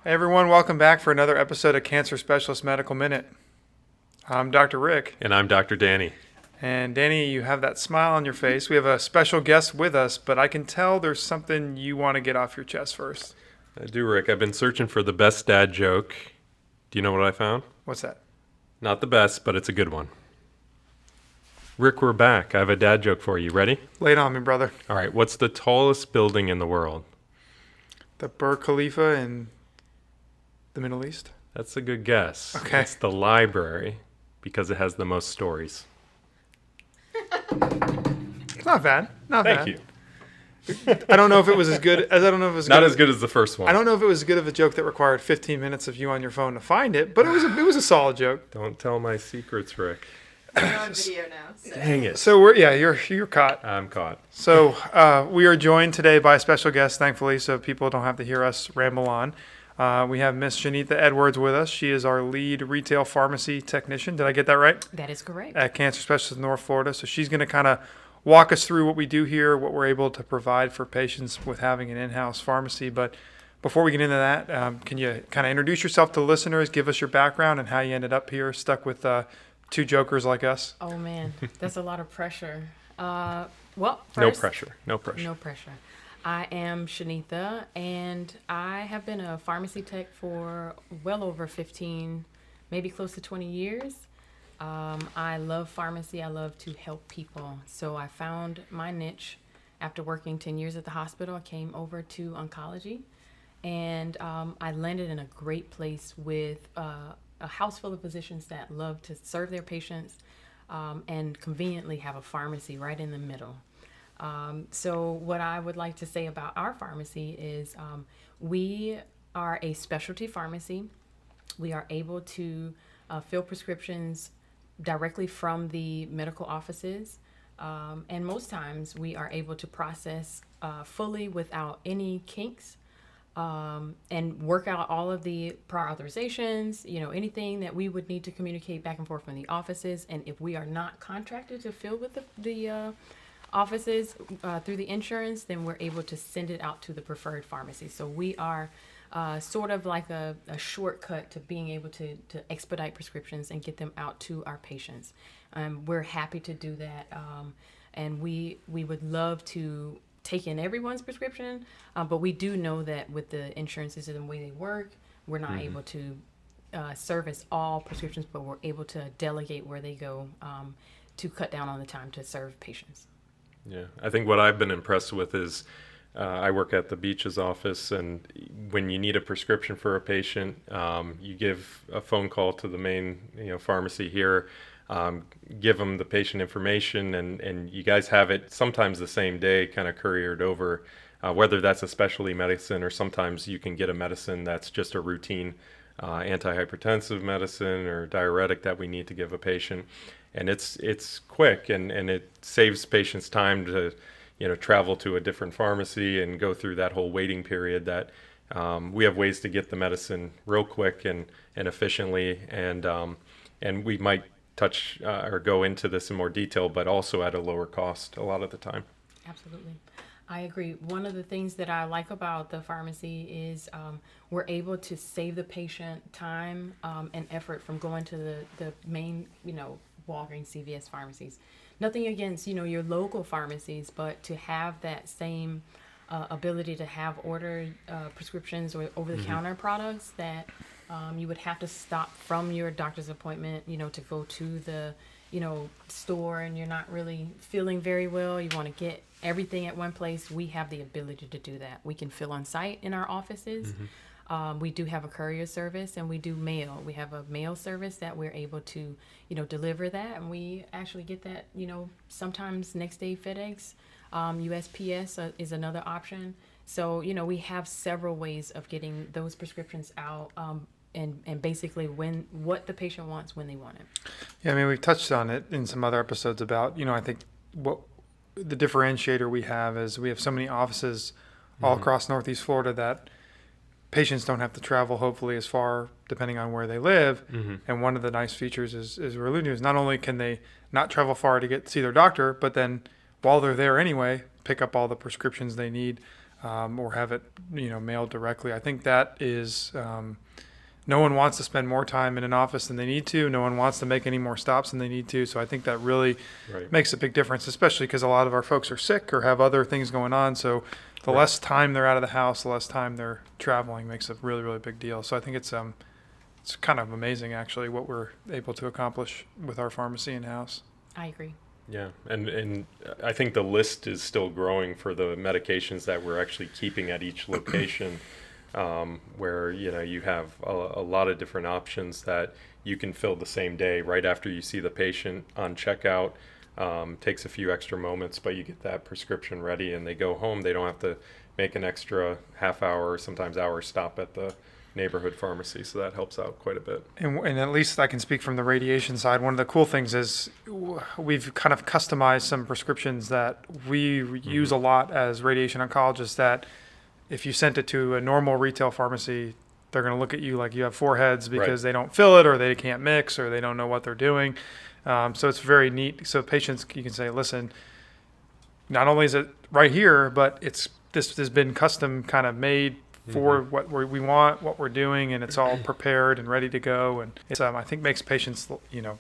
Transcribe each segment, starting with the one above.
Hey everyone, welcome back for another episode of Cancer Specialist Medical Minute. I'm Dr. Rick. And I'm Dr. Danny. And Danny, you have that smile on your face. We have a special guest with us, but I can tell there's something you want to get off your chest first. I do, Rick. I've been searching for the best dad joke. Do you know what I found? What's that? Not the best, but it's a good one. Rick, we're back. I have a dad joke for you. Ready? Lay it on me, brother. All right. What's the tallest building in the world? The Burj Khalifa in the Middle East? That's a good guess. Okay. It's the library because it has the most stories. Not bad. Not bad. Thank you. I don't know if it was as good as Not as good as the first one. I don't know if it was as good of a joke that required 15 minutes of you on your phone to find it, but it was a solid joke. Don't tell my secrets, Rick. We're on video now. So. Dang it. So you're caught. I'm caught. So we are joined today by a special guest, thankfully, so people don't have to hear us ramble on. We have Miss Shenitha Edwards with us. She is our lead retail pharmacy technician. Did I get that right? That is correct. At Cancer Specialist North Florida. So she's going to kind of walk us through what we do here, what we're able to provide for patients with having an in-house pharmacy. But before we get into that, can you kind of introduce yourself to listeners, give us your background and how you ended up here, stuck with two jokers like us? Oh, man. That's a lot of pressure. Well, No first, pressure. No pressure. No pressure. I am Shenitha, and I have been a pharmacy tech for well over 15, maybe close to 20 years. I love pharmacy. I love to help people. So I found my niche after working 10 years at the hospital. I came over to oncology, and I landed in a great place with a house full of physicians that love to serve their patients and conveniently have a pharmacy right in the middle. So what I would like to say about our pharmacy is we are a specialty pharmacy. We are able to fill prescriptions directly from the medical offices. And most times we are able to process fully without any kinks and work out all of the prior authorizations, anything that we would need to communicate back and forth from the offices. And if we are not contracted to fill with the offices through the insurance, then we're able to send it out to the preferred pharmacy. So we are sort of like a shortcut to being able to expedite prescriptions and get them out to our patients. We're happy to do that, and we would love to take in everyone's prescription, but we do know that with the insurances and the way they work, we're not able to service all prescriptions, but we're able to delegate where they go to cut down on the time to serve patients. Yeah, I think what I've been impressed with is I work at the Beach's office, and when you need a prescription for a patient, you give a phone call to the main pharmacy here, give them the patient information, and you guys have it sometimes the same day, kind of couriered over, whether that's a specialty medicine or sometimes you can get a medicine that's just a routine antihypertensive medicine or diuretic that we need to give a patient. And it's quick and it saves patients time to travel to a different pharmacy and go through that whole waiting period. That we have ways to get the medicine real quick and efficiently, and we might touch or go into this in more detail, but also at a lower cost a lot of the time. Absolutely. I agree. One of the things that I like about the pharmacy is we're able to save the patient time and effort from going to the main, Walgreens, CVS pharmacies. Nothing against, your local pharmacies, but to have that same ability to have ordered prescriptions or over-the-counter products that you would have to stop from your doctor's appointment, to go to the, store, and you're not really feeling very well. You want to get everything at one place. We have the ability to do that. We can fill on site in our offices. We do have a courier service, and we do mail. We have a mail service that we're able to, deliver that, and we actually get that, sometimes next day FedEx, USPS is another option. So, we have several ways of getting those prescriptions out, and basically what the patient wants when they want it. Yeah, I mean, we've touched on it in some other episodes about, I think what the differentiator we have is we have so many offices all across Northeast Florida that patients don't have to travel, hopefully, as far, depending on where they live. And one of the nice features is we're alluding to is not only can they not travel far to see their doctor, but then while they're there anyway, pick up all the prescriptions they need or have it, mailed directly. I think that is, no one wants to spend more time in an office than they need to. No one wants to make any more stops than they need to. So I think that really Right. makes a big difference, especially because a lot of our folks are sick or have other things going on. So the Right. less time they're out of the house, the less time they're traveling makes a really, really big deal. So I think it's kind of amazing actually what we're able to accomplish with our pharmacy in-house. I agree. Yeah, and I think the list is still growing for the medications that we're actually keeping at each location, where you have a lot of different options that you can fill the same day right after you see the patient on checkout. Takes a few extra moments, but you get that prescription ready and they go home. They don't have to make an extra half hour or sometimes hour stop at the neighborhood pharmacy, so that helps out quite a bit. And at least I can speak from the radiation side. One of the cool things is we've kind of customized some prescriptions that we use a lot as radiation oncologists, that if you sent it to a normal retail pharmacy, they're going to look at you like you have four heads because they don't fill it or they can't mix or they don't know what they're doing. So it's very neat. So patients, you can say, listen, not only is it right here, but this has been custom kind of made for what we want, what we're doing, and it's all prepared and ready to go. And it's, I think, makes patients,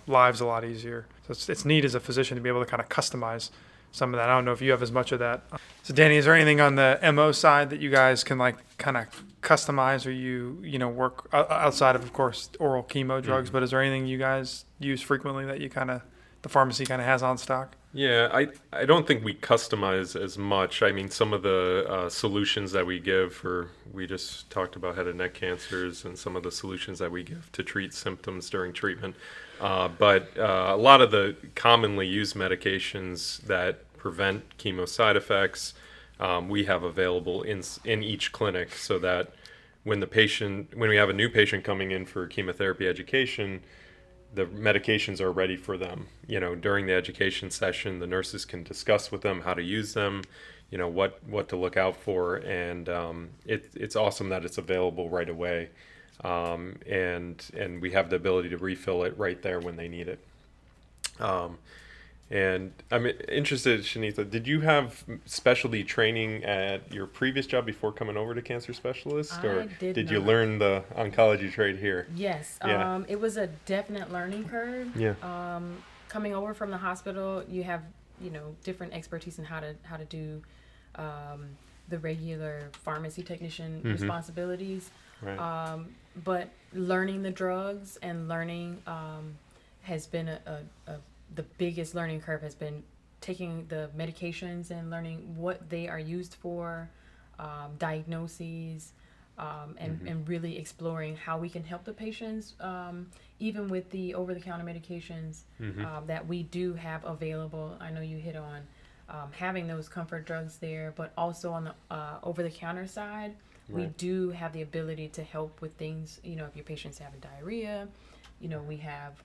lives a lot easier. So it's neat as a physician to be able to kind of customize some of that. I don't know if you have as much of that. So Danny, is there anything on the MO side that you guys can kind of customize, or work outside of course, oral chemo drugs, but is there anything you guys use frequently that the pharmacy kind of has on stock? Yeah, I don't think we customize as much. I mean, some of the solutions that we give we just talked about head and neck cancers and some of the solutions that we give to treat symptoms during treatment. But a lot of the commonly used medications that prevent chemo side effects, we have available in each clinic, so that when we have a new patient coming in for chemotherapy education, the medications are ready for them. During the education session, the nurses can discuss with them how to use them, what to look out for, and it's awesome that it's available right away, and we have the ability to refill it right there when they need it. And I'm interested, Shenitha, did you have specialty training at your previous job before coming over to Cancer Specialist? Or I did you not. learn the oncology trade here? Yes. Yeah. It was a definite learning curve. Yeah. Coming over from the hospital, you have, different expertise in how to do the regular pharmacy technician responsibilities. Right. But learning the drugs and learning has been the biggest learning curve has been taking the medications and learning what they are used for, diagnoses, and really exploring how we can help the patients, even with the over-the-counter medications that we do have available. I know you hit on having those comfort drugs there, but also on the over-the-counter side, we Right. do have the ability to help with things. If your patient's having diarrhea, we have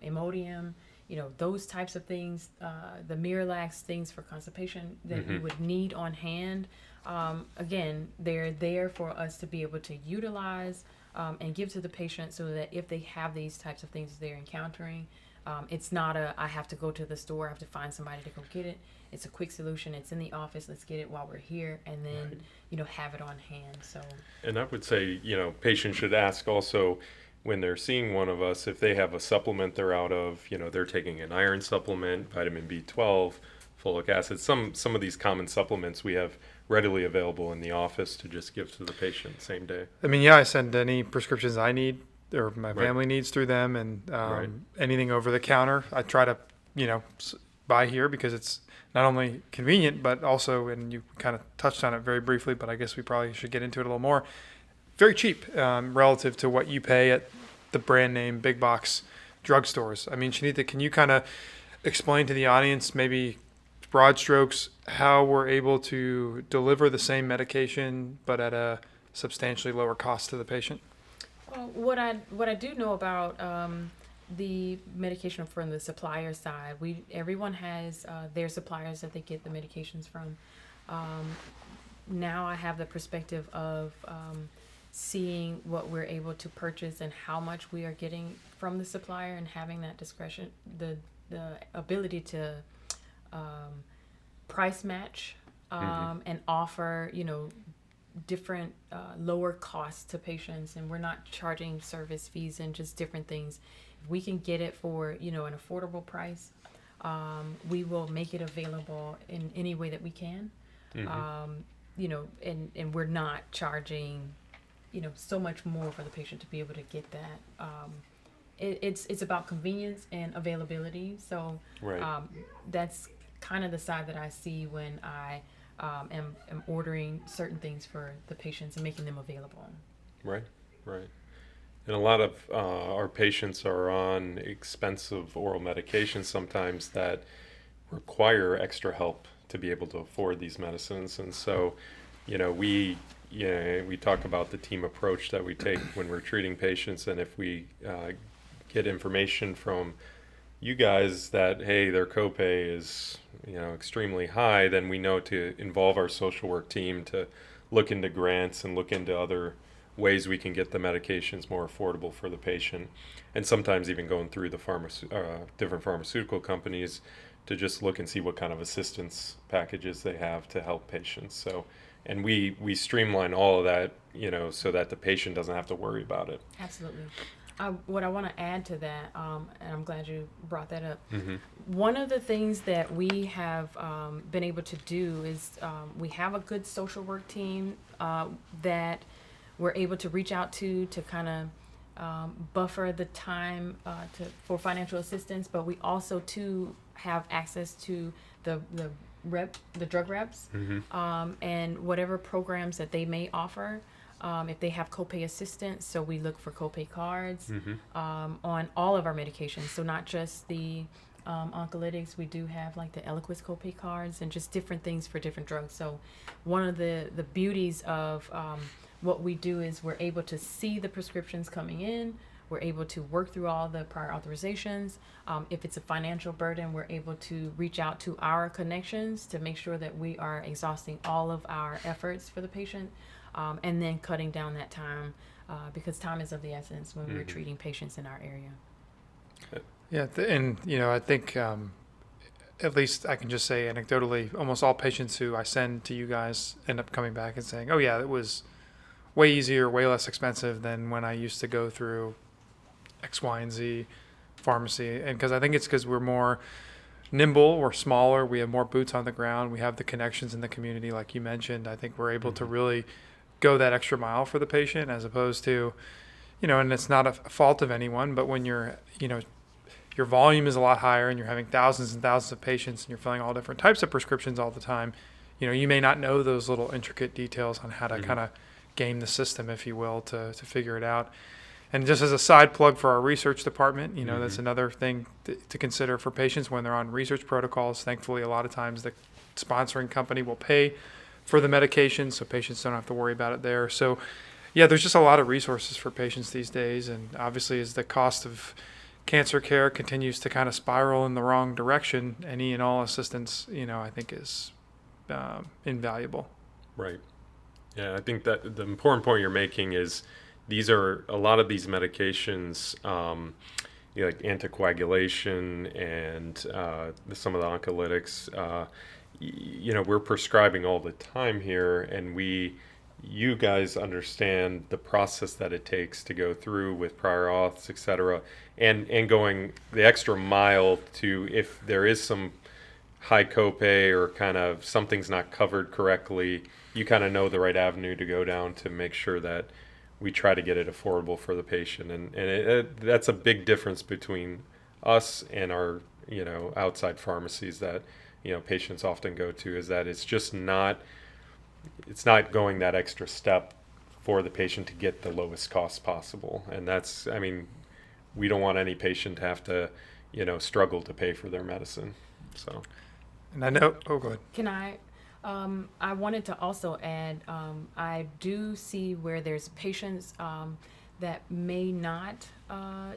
Imodium. Those types of things, the Miralax things for constipation that you would need on hand. Again, they're there for us to be able to utilize and give to the patient, so that if they have these types of things they're encountering, it's not I have to go to the store, I have to find somebody to go get it. It's a quick solution. It's in the office. Let's get it while we're here, and then, have it on hand. So. And I would say, patients should ask also, when they're seeing one of us, if they have a supplement they're out of, they're taking an iron supplement, vitamin B12, folic acid, some of these common supplements we have readily available in the office to just give to the patient same day. I mean, I send any prescriptions I need or my Right. family needs through them, and Right. anything over the counter, I try to, buy here because it's not only convenient, but also, and you kind of touched on it very briefly, but I guess we probably should get into it a little more. Very cheap relative to what you pay at the brand name big box drugstores. I mean, Shenitha, can you kind of explain to the audience, maybe broad strokes, how we're able to deliver the same medication but at a substantially lower cost to the patient? Well, what I do know about the medication from the supplier side, everyone has their suppliers that they get the medications from. Now I have the perspective of seeing what we're able to purchase and how much we are getting from the supplier, and having that discretion, the ability to price match and offer, different lower costs to patients, and we're not charging service fees and just different things. If we can get it for, an affordable price, we will make it available in any way that we can. And we're not charging, so much more for the patient to be able to get that. It's about convenience and availability. So that's kind of the side that I see when I am ordering certain things for the patients and making them available. Right. And a lot of our patients are on expensive oral medications sometimes that require extra help to be able to afford these medicines. And so, we talk about the team approach that we take when we're treating patients. And if we get information from you guys that, hey, their copay is, extremely high, then we know to involve our social work team to look into grants and look into other ways we can get the medications more affordable for the patient. And sometimes even going through the different pharmaceutical companies to just look and see what kind of assistance packages they have to help patients. So, and we streamline all of that, so that the patient doesn't have to worry about it. Absolutely. What I want to add to that, and I'm glad you brought that up. One of the things that we have been able to do is we have a good social work team that we're able to reach out to kind of buffer the time for financial assistance, but we also too have access to the drug reps, and whatever programs that they may offer. If they have copay assistance, so we look for copay cards on all of our medications. So not just the oncolytics, we do have like the Eliquis copay cards and just different things for different drugs. So one of the beauties of what we do is we're able to see the prescriptions coming in. We're able to work through all the prior authorizations. If it's a financial burden, we're able to reach out to our connections to make sure that we are exhausting all of our efforts for the patient. And then cutting down that time because time is of the essence when we're treating patients in our area. Yeah, and I think at least I can just say anecdotally, almost all patients who I send to you guys end up coming back and saying, "Oh yeah, it was way easier, way less expensive than when I used to go through X, Y, and Z pharmacy." And because I think it's because we're more nimble, we're smaller, we have more boots on the ground, we have the connections in the community, like you mentioned. I think we're able to really go that extra mile for the patient, as opposed to, and it's not a fault of anyone, but when you're, your volume is a lot higher and you're having thousands and thousands of patients and you're filling all different types of prescriptions all the time, you may not know those little intricate details on how to kind of game the system, if you will, to figure it out. And just as a side plug for our research department, that's another thing to consider for patients when they're on research protocols. Thankfully, a lot of times the sponsoring company will pay for the medication, so patients don't have to worry about it there. So, yeah, there's just a lot of resources for patients these days. And obviously, as the cost of cancer care continues to kind of spiral in the wrong direction, any and all assistance, I think is invaluable. Right. Yeah, I think that the important point you're making is a lot of these medications, like anticoagulation and some of the oncolytics, we're prescribing all the time here, and you guys understand the process that it takes to go through with prior auths, et cetera, and going the extra mile to, if there is some high copay or kind of something's not covered correctly, you kind of know the right avenue to go down to make sure that we try to get it affordable for the patient. And that's a big difference between us and our, outside pharmacies that, patients often go to, is that it's not going that extra step for the patient to get the lowest cost possible. And that's, we don't want any patient to have to, struggle to pay for their medicine. So. And I know, go ahead. Can I wanted to also add, I do see where there's patients that may not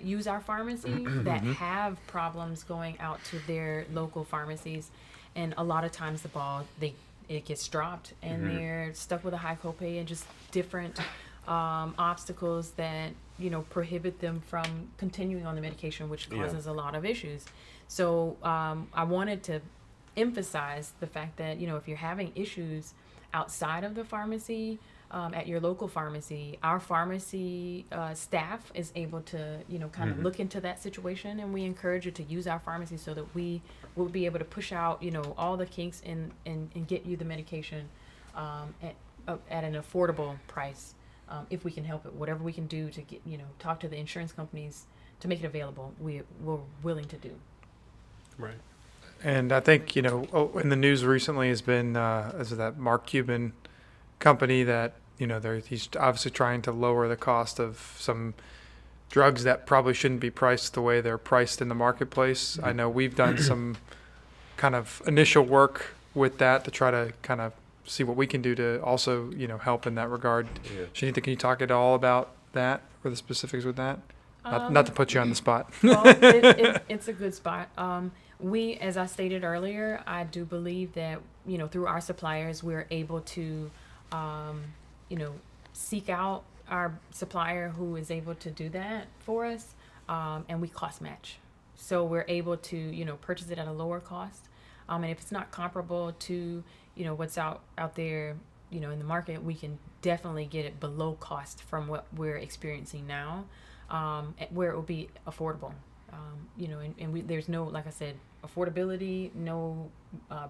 use our pharmacy that have problems going out to their local pharmacies, and a lot of times it gets dropped and they're stuck with a high copay and just different obstacles that prohibit them from continuing on the medication, which causes a lot of issues. So I wanted to emphasize the fact that, if you're having issues outside of the pharmacy, at your local pharmacy, our pharmacy staff is able to, kind of look into that situation, and we encourage you to use our pharmacy so that we will be able to push out, all the kinks and get you the medication at an affordable price, if we can help it. Whatever we can do to get, talk to the insurance companies to make it available, we're willing to do. Right. And I think, in the news recently has been is that Mark Cuban company that, he's obviously trying to lower the cost of some drugs that probably shouldn't be priced the way they're priced in the marketplace. I know we've done some kind of initial work with that to try to kind of see what we can do to also, help in that regard. Yeah. Shenitha, can you talk at all about that or the specifics with that? Not to put you on the spot. Well, it's a good spot. We, as I stated earlier, I do believe that, through our suppliers, we're able to, seek out our supplier who is able to do that for us, and we cost match. So we're able to, purchase it at a lower cost. And if it's not comparable to, what's out there, in the market, we can definitely get it below cost from what we're experiencing now, where it will be affordable. There's no, like I said, affordability, no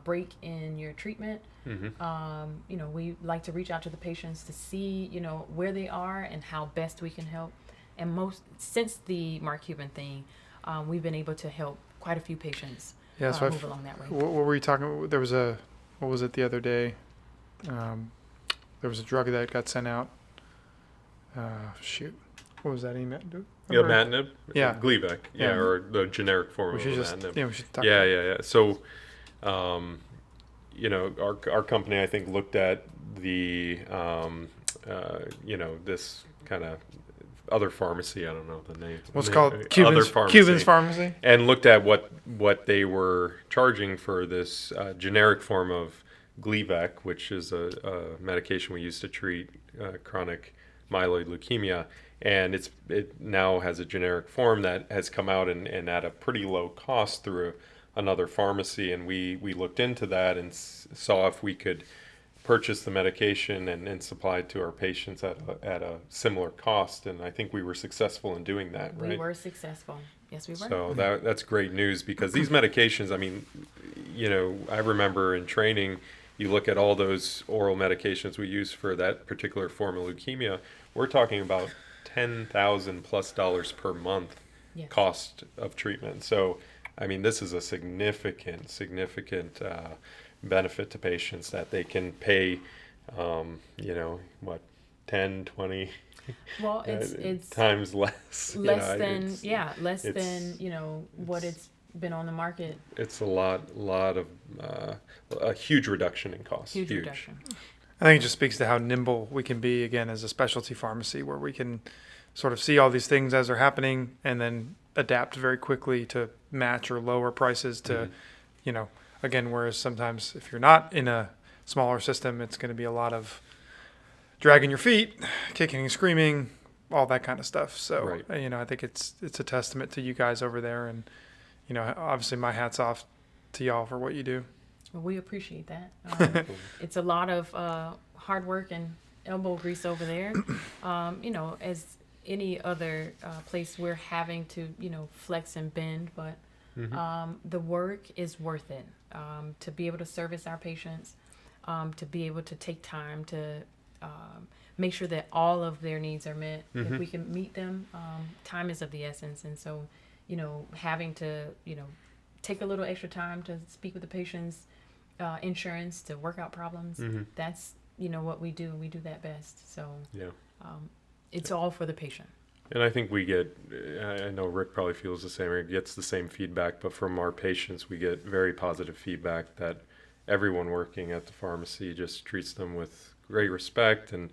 break in your treatment. We like to reach out to the patients to see, where they are and how best we can help. And since the Mark Cuban thing, we've been able to help quite a few patients move along that way. What were you talking about? There was what was it the other day? There was a drug that got sent out. What was that email? Yeah, imatinib. Yeah. Gleevec. Yeah, or the generic form of imatinib. We should talk. Yeah. So, our company, I think, looked at the, this kind of other pharmacy. I don't know the name. What's called Cuban's pharmacy. And looked at what they were charging for this generic form of Gleevec, which is a medication we use to treat chronic myeloid leukemia. And it now has a generic form that has come out and at a pretty low cost through another pharmacy. And we looked into that and saw if we could purchase the medication and supply it to our patients at a similar cost. And I think we were successful in doing that, right? We were successful. Yes, we were. So that's great news, because these medications, I mean, I remember in training, you look at all those oral medications we use for that particular form of leukemia, we're talking about $10,000+ per month cost of treatment. So, I mean, this is a significant benefit to patients that they can pay, 10, 20 well, it's times less. Less than what it's been on the market. It's a huge reduction in cost. Huge reduction. I think it just speaks to how nimble we can be, again, as a specialty pharmacy, where we can sort of see all these things as they're happening and then adapt very quickly to match or lower prices to, again, whereas sometimes if you're not in a smaller system, it's going to be a lot of dragging your feet, kicking and screaming, all that kind of stuff. So, right. I think it's a testament to you guys over there. And, obviously my hat's off to y'all for what you do. Well, we appreciate that. It's a lot of hard work and elbow grease over there. As any other place, we're having to, flex and bend, but the work is worth it. To be able to service our patients, to be able to take time to make sure that all of their needs are met. If we can meet them, time is of the essence. And so, having to, take a little extra time to speak with the patients, insurance, to work out problems, that's, what we do. We do that best. So it's all for the patient. And I think we get, I know Rick probably feels the same, or gets the same feedback, but from our patients, we get very positive feedback that everyone working at the pharmacy just treats them with great respect, and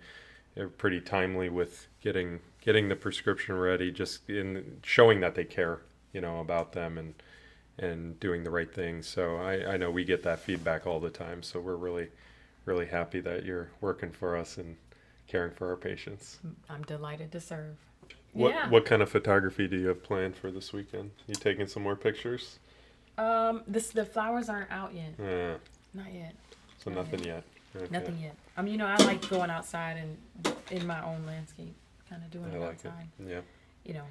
they're pretty timely with getting the prescription ready, just in showing that they care, about them and doing the right thing. So I know we get that feedback all the time. So we're really, really happy that you're working for us and caring for our patients. I'm delighted to serve. What kind of photography do you have planned for this weekend? You taking some more pictures? The flowers aren't out yet. Yeah. Not yet. So Not nothing yet. Okay. Nothing yet. I like going outside and in my own landscape, kind of doing I it like outside. it. Yeah. You know,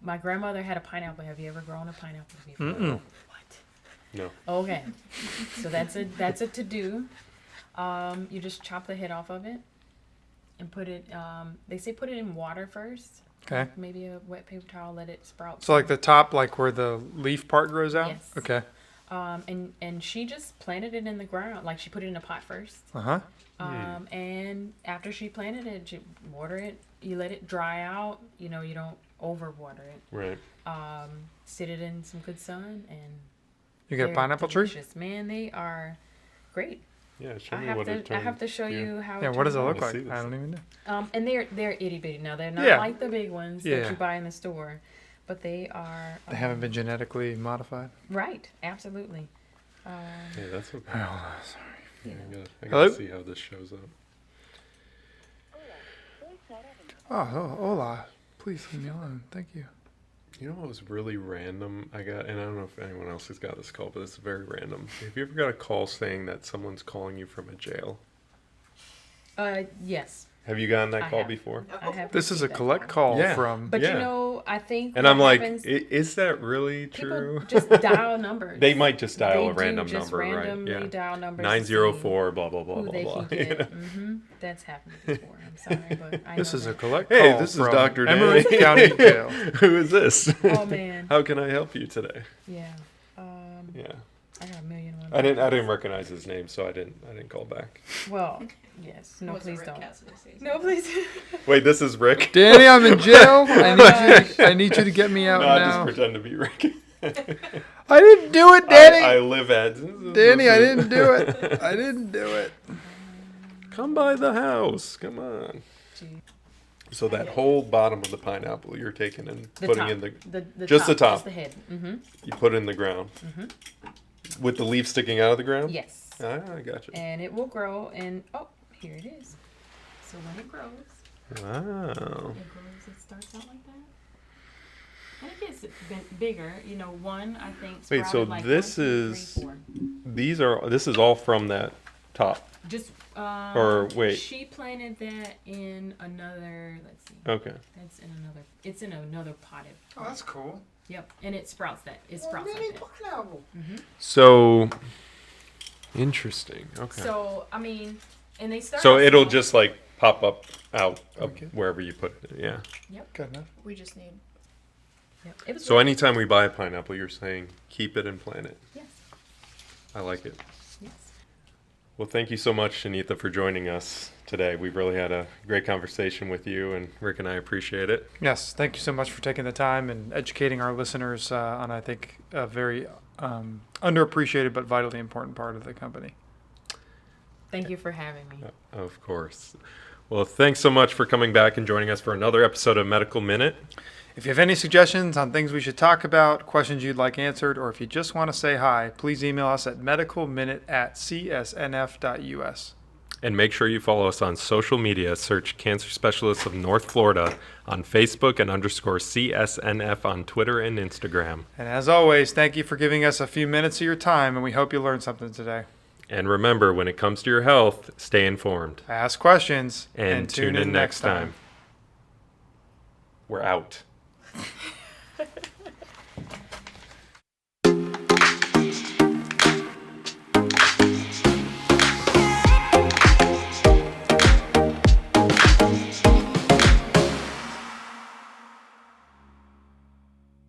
my grandmother had a pineapple. Have you ever grown a pineapple before? Mm-mm. What? No. Okay, so that's a to do. You just chop the head off of it and put it. They say put it in water first. Okay. Maybe a wet paper towel, let it sprout. So like the top, like where the leaf part grows out? Yes. Okay. And she just planted it in the ground. Like she put it in a pot first. Uh-huh. And after she planted it, she water it. You let it dry out. You know, you don't overwater it. Right. Sit it in some good sun, and You get a they're pineapple tree? delicious. Man, they are great. Yeah. Show I me have what it to. I have to show yeah. you how. Yeah, what does it turns look out. I like? see I this. don't even know. And they're itty bitty now. They're not Yeah. like the big ones Yeah. that you buy in the store, but they are. They haven't been genetically modified? Right. Absolutely. Hey, that's okay. Oh, sorry. Yeah, I Hello? gotta see how this shows up. Oh, hola. Please leave me alone. Thank you. You know what was really random? I got, and I don't know if anyone else has got this call, but it's very random. Have you ever got a call saying that someone's calling you from a jail? Yes. Have you gotten that I call have. before? I have This is a received that collect call. call Yeah. from... But Yeah. you know, I think. And what I'm like, happens, is that really people true? just dial numbers. They might just dial They a do random just number, right? randomly Yeah. dial numbers. to 904, blah, blah, see blah, who blah, they blah. can you get. know? That's happened before. I'm sorry, but I This know is a that. collect Hey, call this is from Dr. Emery Danny. County Jail. Who is this? Oh man. How can I help you today? Yeah. Yeah. I got a million and one. I didn't questions. recognize his name, so I didn't call back. Well, yes. No, Was it please Rick don't. Cassidy season? No, please. Wait, this is Rick? Danny, I'm in jail. I need you to get me out No, I now. just pretend to be Rick. I didn't do it, Danny. I live at. Danny, I didn't do it. I didn't do it. Come by the house. Come on. Gee. So that whole bottom of the pineapple you're taking and The putting top. in the The just the top. Just the head. Mm-hmm. you put it in the ground with the leaf sticking out of the ground. Yes. Ah, I got you. And it will grow, and oh, here it is. So when it grows, Wow. it starts out like that. And it gets bigger. You know, one, I think, Wait, so sprouted like this 1, 2, 3, is 4. This is all from that top. Just, Or wait. She planted that in another, let's see. Okay. It's in another potted. Oh, that's cool. Yep. And it sprouts that. It sprouts like that. pineapple. So interesting. Okay. So, I mean, and they start. So off it'll small. just like pop up out of Okay. wherever you put it. Yeah. Good enough. We just need. Yep. It was So really- anytime we buy a pineapple, you're saying keep it and plant it. Yes. I like it. Yes. Well, thank you so much, Shenitha, for joining us today. We've really had a great conversation with you, and Rick and I appreciate it. Yes, thank you so much for taking the time and educating our listeners on, I think, a very underappreciated but vitally important part of the company. Thank you for having me. Of course. Well, thanks so much for coming back and joining us for another episode of Medical Minute. If you have any suggestions on things we should talk about, questions you'd like answered, or if you just want to say hi, please email us at medicalminute@csnf.us. And make sure you follow us on social media. Search Cancer Specialists of North Florida on Facebook and _CSNF on Twitter and Instagram. And as always, thank you for giving us a few minutes of your time, and we hope you learned something today. And remember, when it comes to your health, stay informed. Ask questions And tune in next time. We're out.